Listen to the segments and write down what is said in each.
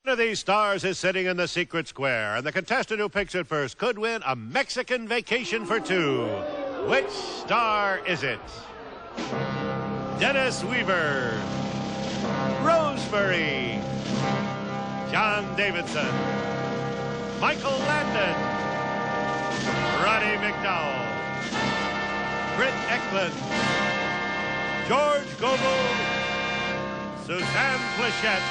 One of these stars is sitting in the secret square, and the contestant who picks it first could win a Mexican vacation for two. Which star is it? Dennis Weaver, Rosemary, John Davidson, Michael Landon, Roddy McDowell, Britt Eckland, George Gobel, Suzanne Pleshette,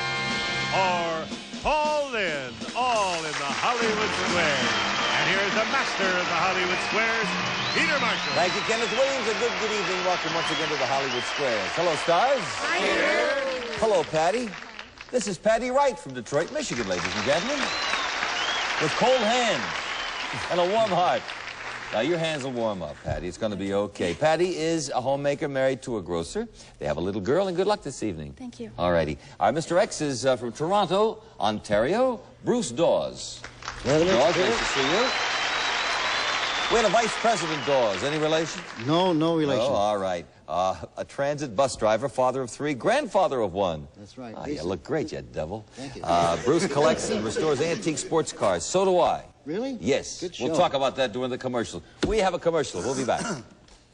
or Paul Lynde, all in the Hollywood Squares. And here's the master of the Hollywood Squares, Peter Marshall. Thank you, Kenneth Williams, and good evening. Welcome once again to the Hollywood Squares. Hello, stars. Hi, Peter. Hello, Patti. This is Patti Wright from Detroit, Michigan, ladies and gentlemen. With cold hands and a warm heart. Now, your hands will warm up, Patti. It's going to be okay. Patti is a homemaker married to a grocer. They have a little girl, and good luck this evening. Thank you. All righty. Mr. X is from Toronto, Ontario, Bruce Dawes. Dawes, nice to see you. We had a Vice President Dawes. Any relation? No relation. Oh, all right. A transit bus driver, father of three, grandfather of one. That's right. You look great, you devil. Thank you. Bruce collects and restores antique sports cars. So do I. Really? Yes. Good show. We'll talk about that during the commercial. We have a commercial. We'll be back.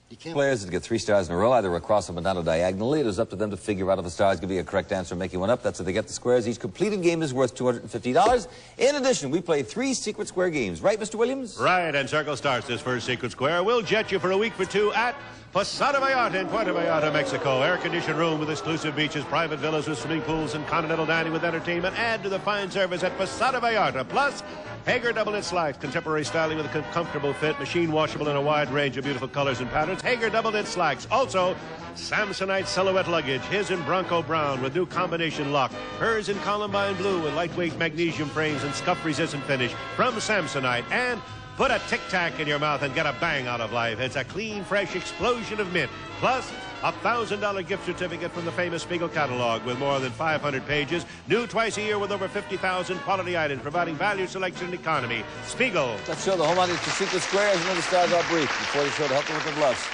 You can't... Players that get 3 stars in a row, either across them or down or diagonally. It is up to them to figure out if a star is going to be a correct answer and make you one up. That's how they get the squares. Each completed game is worth $250. In addition, we play 3 secret square games. Right, Mr. Williams? Right, and Circle starts this first secret square. We'll jet you for a week for two at Posada Vallarta in Puerto Vallarta, Mexico. Air-conditioned room with exclusive beaches, private villas with swimming pools, and continental dining with entertainment. Add to the fine service at Posada Vallarta. Plus, Hager double-knit slacks, contemporary styling with a comfortable fit, machine washable in a wide range of beautiful colors and patterns. Hager double-knit slacks. Also, Samsonite silhouette luggage, his in Bronco brown with new combination lock, hers in Columbine blue with lightweight magnesium frames and scuff-resistant finish from Samsonite. And put a tic-tac in your mouth and get a bang out of life. It's a clean, fresh explosion of mint. Plus, a $1,000 gift certificate from the famous Spiegel catalog with more than 500 pages. New twice a year with over 50,000 quality items, providing value, selection, and economy. Spiegel. Let's show the home audience the secret squares and then the stars are brief before the show to help them with the bluffs.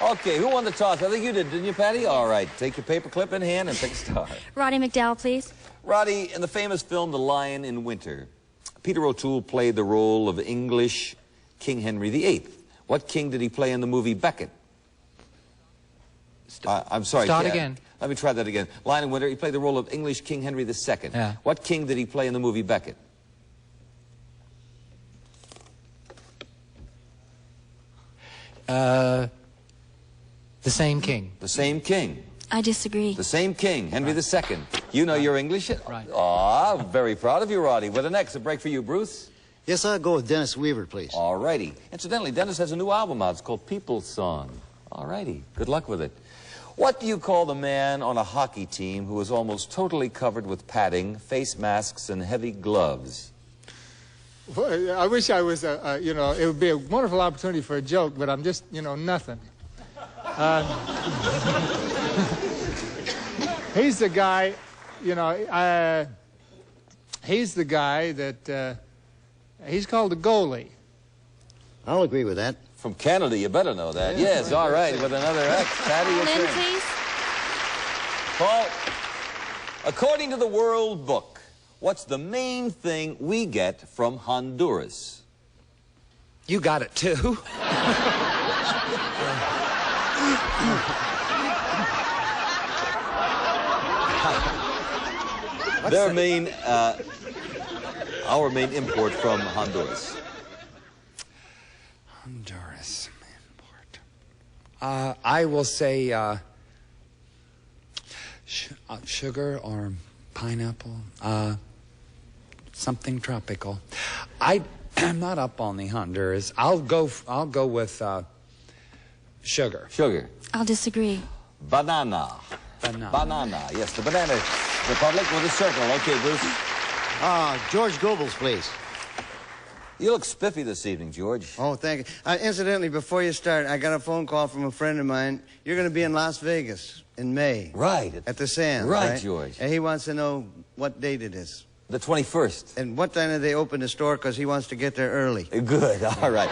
Okay, who won the toss? I think you did, didn't you, Patti? All right, take your paper clip in hand and pick a star. Roddy McDowell, please. Roddy, in the famous film The Lion in Winter, Peter O'Toole played the role of English King Henry VIII. What king did he play in the movie Becket? I'm sorry. Start again. Let me try that again. Lion in Winter, he played the role of English King Henry II. Yeah. What king did he play in the movie Becket? The same king. The same king. I disagree. The same king, Henry II. You know your English? Right. Aw, very proud of you, Roddy. With the next, a break for you, Bruce. Yes, I'll go with Dennis Weaver, please. All righty. Incidentally, Dennis has a new album out. It's called People's Song. All righty. Good luck with it. What do you call the man on a hockey team who is almost totally covered with padding, face masks, and heavy gloves? Well, I wish I was, you know, it would be a wonderful opportunity for a joke, but I'm just, you know, nothing. He's the guy, you know, he's the guy that, he's called the goalie. I'll agree with that. From Canada, you better know that. Yes, all right, with another X. Patti, your Lynde, turn. please. Paul, according to the World Book, what's the main thing we get from Honduras? You got it, too. Our main import from Honduras. Honduras import. I will say sugar or pineapple. Something tropical. I'm not up on the Honduras. I'll go with sugar. Sugar. I'll disagree. Banana. Banana. Yes, the banana republic with a circle. Okay, Bruce. George Gobel's, please. You look spiffy this evening, George. Oh, thank you. Incidentally, before you start, I got a phone call from a friend of mine. You're going to be in Las Vegas in May. Right. At the Sands, right? George. And he wants to know what date it is. The 21st. And what time do they open the store? Because he wants to get there early. Good. All right.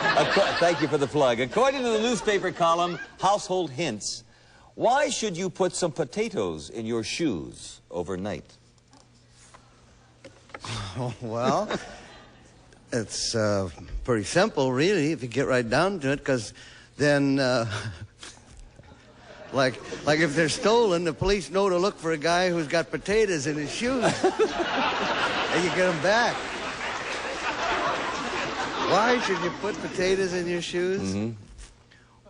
Thank you for the plug. According to the newspaper column, Household Hints, why should you put some potatoes in your shoes overnight? Oh, well, it's pretty simple, really, if you get right down to it, because then, like if they're stolen, the police know to look for a guy who's got potatoes in his shoes. And you get them back. Why should you put potatoes in your shoes? Mm-hmm.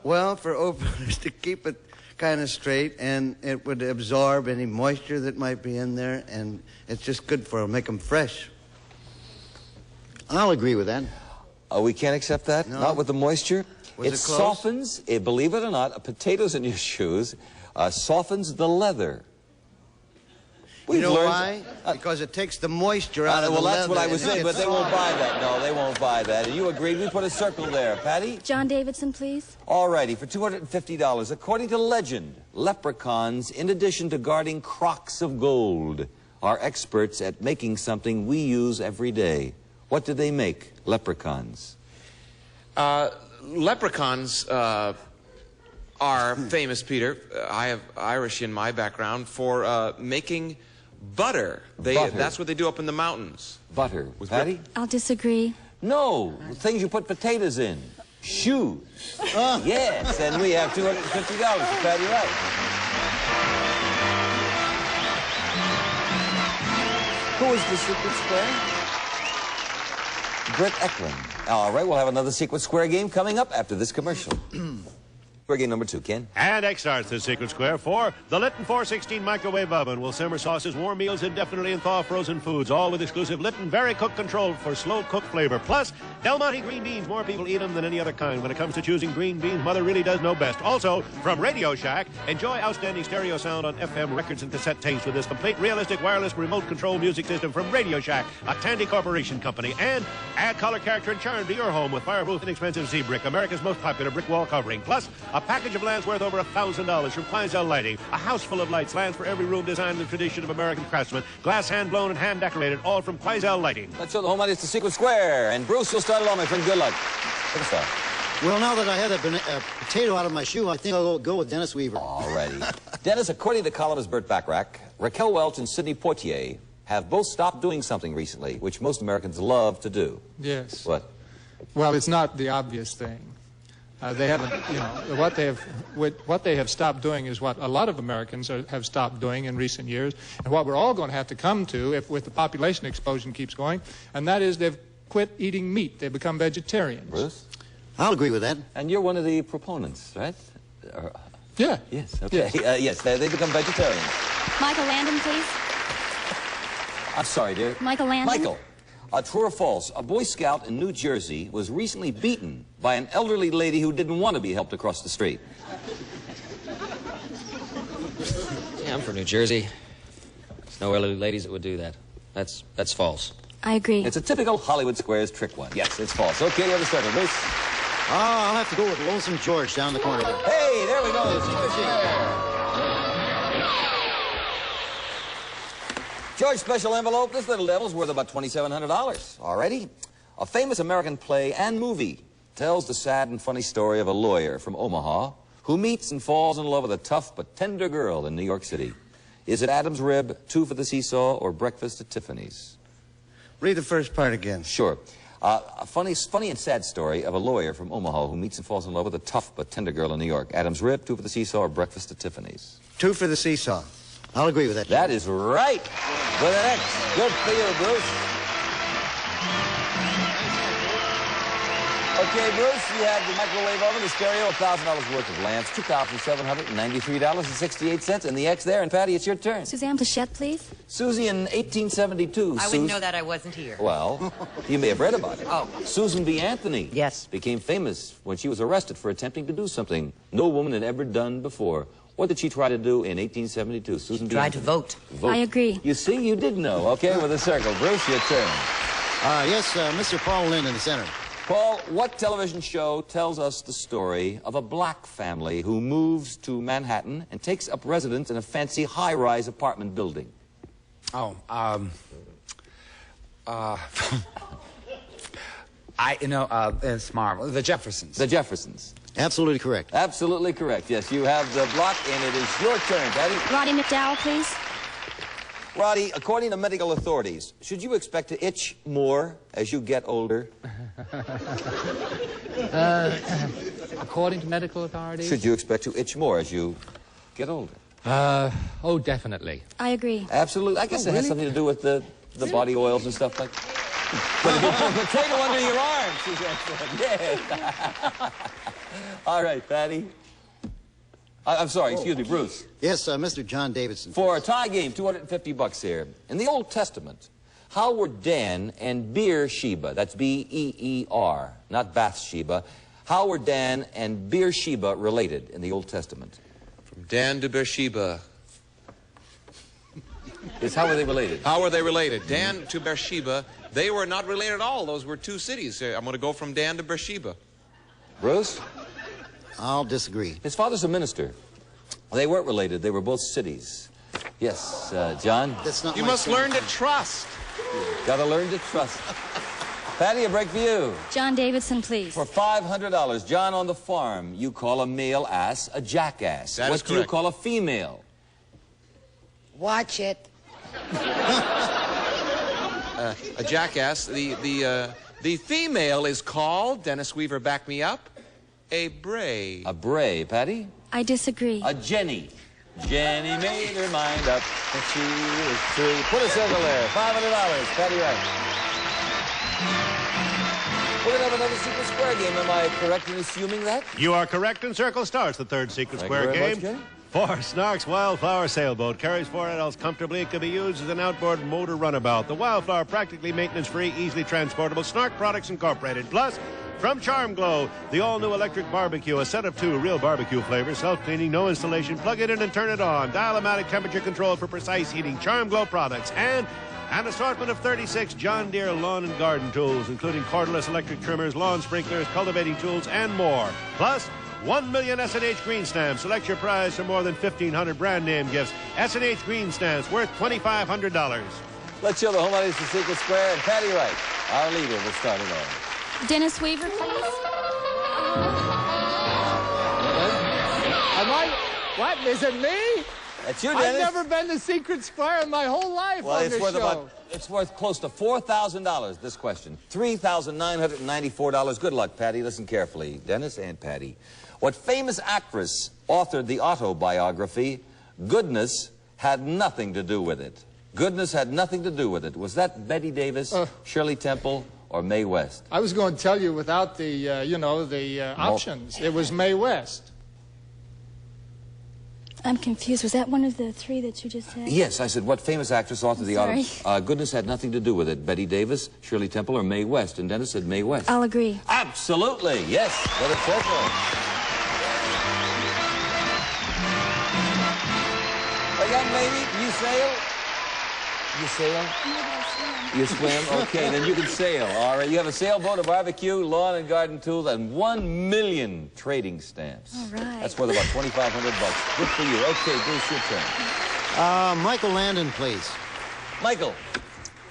Well, for openers to keep it kind of straight, and it would absorb any moisture that might be in there, and it's just good for them, make them fresh. I'll agree with that. We can't accept that? No. Not with the moisture? Was It it close? softens, believe it or not, potatoes in your shoes softens the leather. You know why? Because it takes the moisture out of the well, that's what I leather was and it saying, but gets they won't soft. buy that. No, they won't buy that. And you agreed. We put a circle there. Patty? John Davidson, please. All righty, for $250. According to legend, leprechauns, in addition to guarding crocks of gold, are experts at making something we use every day. What do they make, leprechauns? Leprechauns are famous, Peter. I have Irish in my background for making butter. Butter. That's what they do up in the mountains. Butter. With Patty? I'll disagree. No, things you put potatoes in. Shoes. Yes, and we have $250 for Patty Wright. Who is the secret square? Britt Eckland. All right, we'll have another secret square game coming up after this commercial. Square game number 2, Ken. And X starts the secret square for the Litton 416 microwave oven will simmer sauces, warm meals indefinitely, and thaw frozen foods, all with exclusive Litton Very Cook Control for slow cook flavor. Plus, Del Monte green beans. More people eat them than any other kind. When it comes to choosing green beans, Mother really does know best. Also, from Radio Shack, enjoy outstanding stereo sound on FM records and cassette tapes with this complete, realistic, wireless, remote control music system from Radio Shack, a Tandy Corporation company. And add color, character, and charm to your home with fireproof, inexpensive Z-Brick, America's most popular brick wall covering. Plus, a package of lamps worth over $1,000 from Queensel Lighting. A house full of lights, lamps for every room designed in the tradition of American craftsmen. Glass hand-blown and hand-decorated, all from Queensel Lighting. Let's show the home audience the secret square. And Bruce, you'll start it on, my friend. Good luck. Good stuff. Well, now that I had a potato out of my shoe, I think I'll go with Dennis Weaver. All righty. Dennis, according to columnist Burt Bacharach, Raquel Welch and Sidney Poitier have both stopped doing something recently, which most Americans love to do. Yes. What? Well, it's not the obvious thing. They haven't, you know, what they have stopped doing is what a lot of Americans have stopped doing in recent years, and what we're all going to have to come to if the population explosion keeps going, and that is they've quit eating meat. They've become vegetarians. Bruce? I'll agree with that. And you're one of the proponents, right? Yeah. Yes, okay. Yes. Yes, they become vegetarians. Michael Landon, please. I'm sorry, dear. Michael Landon. Michael, true or false, a Boy Scout in New Jersey was recently beaten by an elderly lady who didn't want to be helped across the street. Yeah, I'm from New Jersey. There's no elderly ladies that would do that. That's false. I agree. It's a typical Hollywood Squares trick one. Yes, it's false. Okay, you have the circle, Bruce. I'll have to go with Lonesome George down the corner there. Hey, there we go. The secret square. George special envelope. This little devil's worth about $2,700. Alrighty. A famous American play and movie tells the sad and funny story of a lawyer from Omaha who meets and falls in love with a tough but tender girl in New York City. Is it Adam's Rib, Two for the Seesaw, or Breakfast at Tiffany's? Read the first part again. Sure. A funny and sad story of a lawyer from Omaha who meets and falls in love with a tough but tender girl in New York. Adam's Rib, Two for the Seesaw, or Breakfast at Tiffany's? Two for the seesaw. I'll agree with that. That is right. With an X. Good for you, Bruce. Okay, Bruce, you have the microwave oven, the stereo, $1,000 worth of lamps, $2,793.68, and the X there. And Patty, it's your turn. Suzanne Pleshette, please. Susie, in 1872. I wouldn't know that. I wasn't here. Well, you may have read about it. Oh. Susan B. Anthony. Yes. Became famous when she was arrested for attempting to do something no woman had ever done before. What did she try to do in 1872? Susan B. Tried to Anthony. vote. I agree. You see, you did know. Okay, with a circle. Bruce, your turn. Yes, Mr. Paul Lynde in the center. Paul, what television show tells us the story of a black family who moves to Manhattan and takes up residence in a fancy high-rise apartment building? Oh, it's Marvel. The Jeffersons. The Jeffersons. Absolutely correct. Absolutely correct. Yes, you have the block, and it is your turn, Patty. Roddy McDowell, please. Roddy, according to medical authorities, should you expect to itch more as you get older? According to medical authorities? Should you expect to itch more as you get older? Oh, definitely. I agree. Absolutely. I guess it has something to do with the body oils and stuff like that. But if you put a potato under your arm, Suzanne said, yeah. All right, Patti. I'm sorry, excuse me, Bruce. Yes, Mr. John Davidson. For a tie game, $250 here. In the Old Testament, how were Dan and Beersheba, that's B-E-E-R, not Bathsheba, how were Dan and Beersheba related in the Old Testament? From Dan to Beersheba. Yes, how were they related? How were they related? Dan to Beersheba, they were not related at all. Those were two cities. I'm going to go from Dan to Beersheba. Bruce? I'll disagree. His father's a minister. They weren't related. They were both cities. Yes, John? That's not You my must son. learn to trust. Gotta learn to trust. Patti, a break for you. John Davidson, please. For $500, John, on the farm, you call a male ass a jackass. That is What do you correct. call a female? Watch it. A jackass. The female is called, Dennis Weaver, back me up, a bray. A bray. Patti? I disagree. A Jenny. Jenny made her mind up, and she was true. Put a circle there. $500. Patti Wright. We're going to have another Secret Square game. Am I correct in assuming that? You are correct, and Circle starts the third Secret Thank Square you very game. much, Kenny. For Snark's Wildflower Sailboat carries 4 adults comfortably. It can be used as an outboard motor runabout. The Wildflower, practically maintenance-free, easily transportable. Snark Products Incorporated. Plus, from Charm Glow, the all-new electric barbecue, a set of 2 real barbecue flavors, self-cleaning, no installation. Plug it in and turn it on. Dial-o-matic temperature control for precise heating. Charm Glow products. And an assortment of 36 John Deere lawn and garden tools, including cordless electric trimmers, lawn sprinklers, cultivating tools, and more. Plus, 1 million S&H green stamps. Select your prize for more than 1,500 brand name gifts. S&H green stamps worth $2,500. Let's show the home audience the Secret Square. And Patti Wright, our leader, will start it off. Dennis Weaver, please. What? Is it me? That's you, I've Dennis. never been to Secret Square in my whole life Well, on it's this worth show. it's worth close to $4,000, this question. $3,994. Good luck, Patti. Listen carefully. Dennis and Patti. What famous actress authored the autobiography, Goodness Had Nothing to Do with It? Goodness had nothing to do with it. Was that Betty Davis, Shirley Temple, or Mae West? I was going to tell you without the, options. It was Mae West. I'm confused. Was that one of the 3 that you just said? Yes, I said, what famous actress authored the Sorry. Goodness had nothing to do with it? Betty Davis, Shirley Temple, or Mae West? And Dennis said Mae West. I'll agree. Absolutely, yes. Let it circle. Young lady, you sail? You sail? You swim? Okay, then you can sail. All right, you have a sailboat, a barbecue, lawn and garden tools, and 1 million trading stamps. All right. That's worth about $2,500. Good for you. Okay, Bruce, your turn. Michael Landon, please. Michael,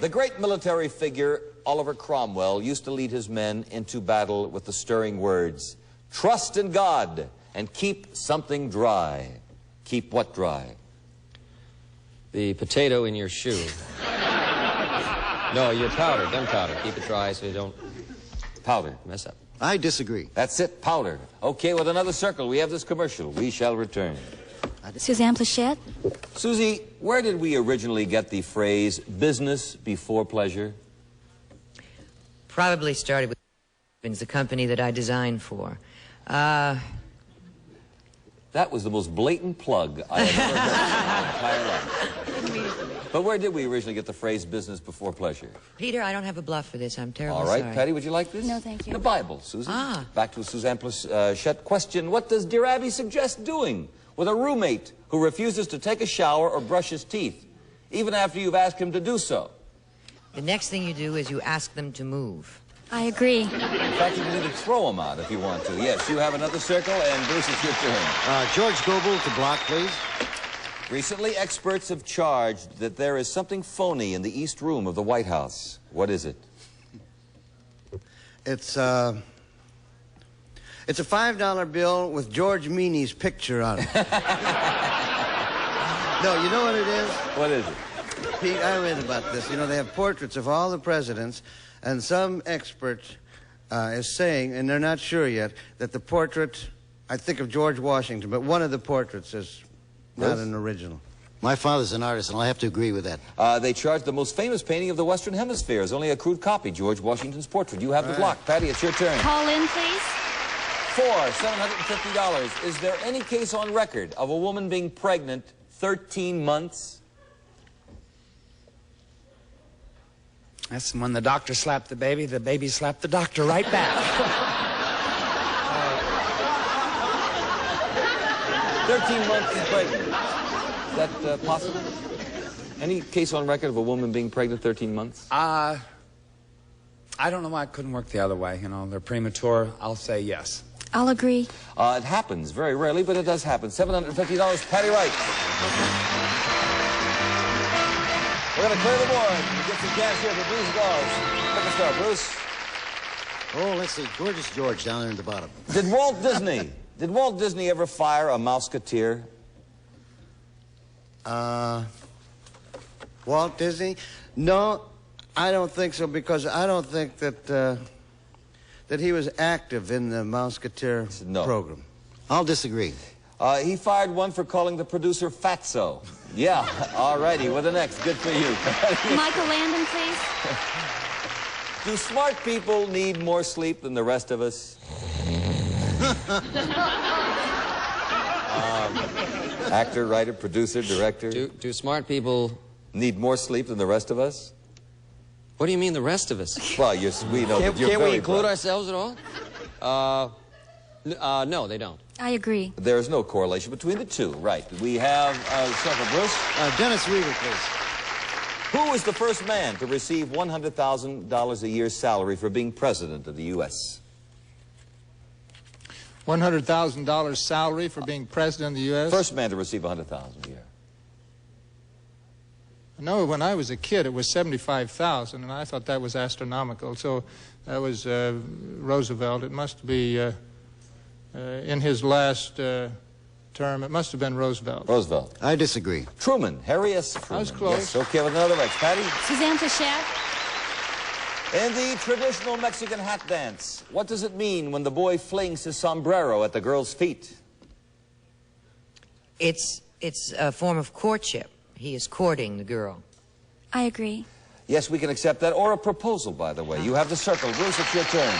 the great military figure Oliver Cromwell used to lead his men into battle with the stirring words, "Trust in God and keep something dry." Keep what dry? The potato in your shoe. No, your powder, gunpowder. Keep it dry so you don't Powder. mess up. I disagree. That's it, powder. Okay, with another circle, we have this commercial. We shall return. Suzanne Pleshette. Susie, where did we originally get the phrase business before pleasure? Probably started with the company that I designed for. That was the most blatant plug I have ever heard in my entire life. But where did we originally get the phrase business before pleasure? Peter, I don't have a bluff for this. I'm terribly All right, sorry. Patti, would you like this? No, thank you. The Bible, Susie. Ah. Back to Suzanne Pleshette question. What does Dear Abby suggest doing with a roommate who refuses to take a shower or brush his teeth, even after you've asked him to do so? The next thing you do is you ask them to move. I agree. In fact, you can even throw them out if you want to. Yes, you have another circle, and Bruce, it's your turn. George Gobel to block, please. Recently, experts have charged that there is something phony in the East Room of the White House. What is it? It's a $5 bill with George Meany's picture on it. No, you know what it is? What is it? Pete, I read about this. You know, they have portraits of all the presidents, and some expert is saying, and they're not sure yet, that the portrait, I think of George Washington, but one of the portraits is not an original. My father's an artist, and I'll have to agree with that. They charge the most famous painting of the Western Hemisphere is only a crude copy, George Washington's portrait. You have the block. Patti, it's your turn. Paul Lynde, please. $750. Is there any case on record of a woman being pregnant 13 months? That's when the doctor slapped the baby slapped the doctor right back. 13 months pregnant. Is that possible? Any case on record of a woman being pregnant 13 months? I don't know why it couldn't work the other way. You know, they're premature. I'll say yes. I'll agree. It happens very rarely, but it does happen. $750, Patti Wright. We're going to clear the board and get some cash here for Bruce Dawes. Pick a star, Bruce. Oh, let's see. Gorgeous George down there in the bottom. Did Walt Disney ever fire a Mouseketeer? Walt Disney? No, I don't think so, because I don't think that that he was active in the Mouseketeer program. I'll disagree. He fired one for calling the producer fatso. Yeah, all righty. With the next. Good for you. Michael Landon, please. Do smart people need more sleep than the rest of us? Actor, writer, producer, director. Do smart people need more sleep than the rest of us? What do you mean, the rest of us? Well, we know that you're Can't very we include bright. ourselves at all? No, they don't. I agree. There is no correlation between the two, right? We have several. Bruce? Dennis Weaver, please. Who was the first man to receive $100,000 a year salary for being president of the U.S.? $100,000 salary for being president of the U.S.? First man to receive $100,000 a year. No, when I was a kid, it was $75,000, and I thought that was astronomical. So that was Roosevelt. It must be in his last term. It must have been Roosevelt. Roosevelt. I disagree. Truman. Harry S. Truman. I was close. Yes, okay, with another X. Patti? Suzanne Pleshette. In the traditional Mexican hat dance, what does it mean when the boy flings his sombrero at the girl's feet? It's a form of courtship. He is courting the girl. I agree. Yes, we can accept that. Or a proposal, by the way. You have the circle. Bruce, it's your turn.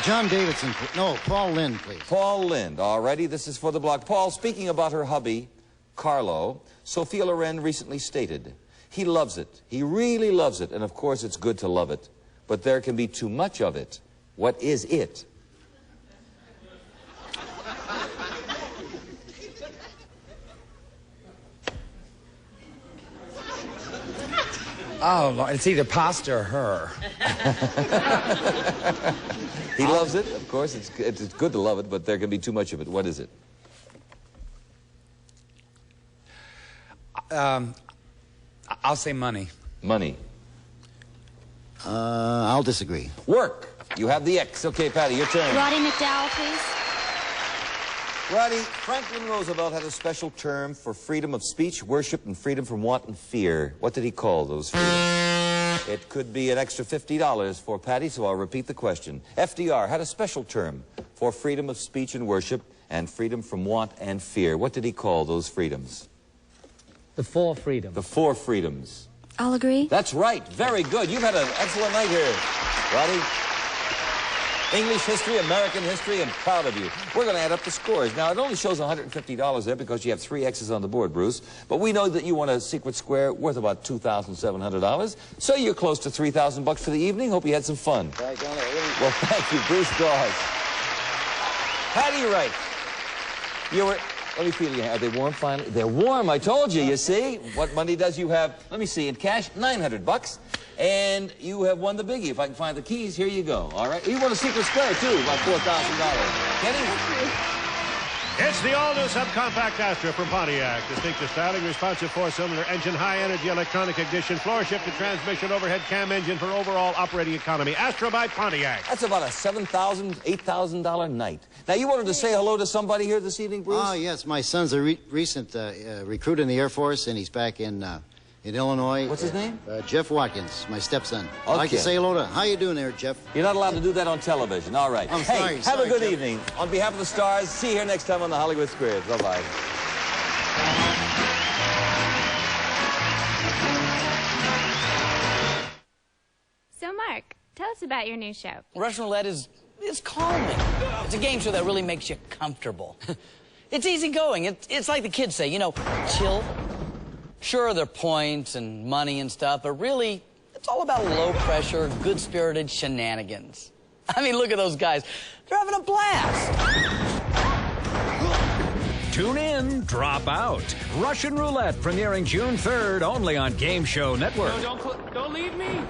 John Davidson. No, Paul Lynde, please. Paul Lynde. All righty, this is for the block. Paul, speaking about her hubby, Carlo, Sophia Loren recently stated, he loves it. He really loves it. And, of course, it's good to love it. But there can be too much of it. What is it? Oh, Lord, it's either pasta or her. He loves it. Of course, it's good to love it, but there can be too much of it. What is it? I'll say money. Money. I'll disagree. Work. You have the X. Okay, Patti, your turn. Roddy McDowell, please. Roddy, Franklin Roosevelt had a special term for freedom of speech, worship, and freedom from want and fear. What did he call those freedoms? It could be an extra $50 for Patti, so I'll repeat the question. FDR had a special term for freedom of speech and worship and freedom from want and fear. What did he call those freedoms? The four freedoms. The four freedoms. I'll agree. That's right. Very good. You've had an excellent night here, Roddy. English history, American history, and proud of you. We're going to add up the scores. Now, it only shows $150 there because you have 3 X's on the board, Bruce. But we know that you won a secret square worth about $2,700. So you're close to $3,000 for the evening. Hope you had some fun. Well, thank you, Bruce Dawes. Patti Wright. You were... Let me feel you. Are they warm finally? They're warm, I told you, you see. What money does you have? Let me see, in cash, $900. And you have won the biggie. If I can find the keys, here you go. All right. You won a secret square, too, about $4,000. Kenny? It's the all-new subcompact Astra from Pontiac. Distinctive styling, responsive four-cylinder engine, high-energy electronic ignition, floor-shifted transmission, overhead cam engine for overall operating economy. Astra by Pontiac. That's about a $7,000, $8,000 night. Now, you wanted to say hello to somebody here this evening, Bruce? Oh, yes. My son's a recent recruit in the Air Force, and he's back in in Illinois. What's his name? Jeff Watkins, my stepson. I'd like to say hello to. How you doing there, Jeff? You're not allowed to do that on television. All right. I'm hey, sorry, have sorry, a good Jeff. evening. On behalf of the stars, see you here next time on the Hollywood Squares. Bye-bye. So, Mark, tell us about your new show. Russian roulette is calming. It's a game show that really makes you comfortable. It's easygoing. It's like the kids say, you know, chill. Sure, there are points and money and stuff, but really, it's all about low-pressure, good-spirited shenanigans. I mean, look at those guys. They're having a blast. Tune in, drop out. Russian Roulette premiering June 3rd only on Game Show Network. No, don't leave me.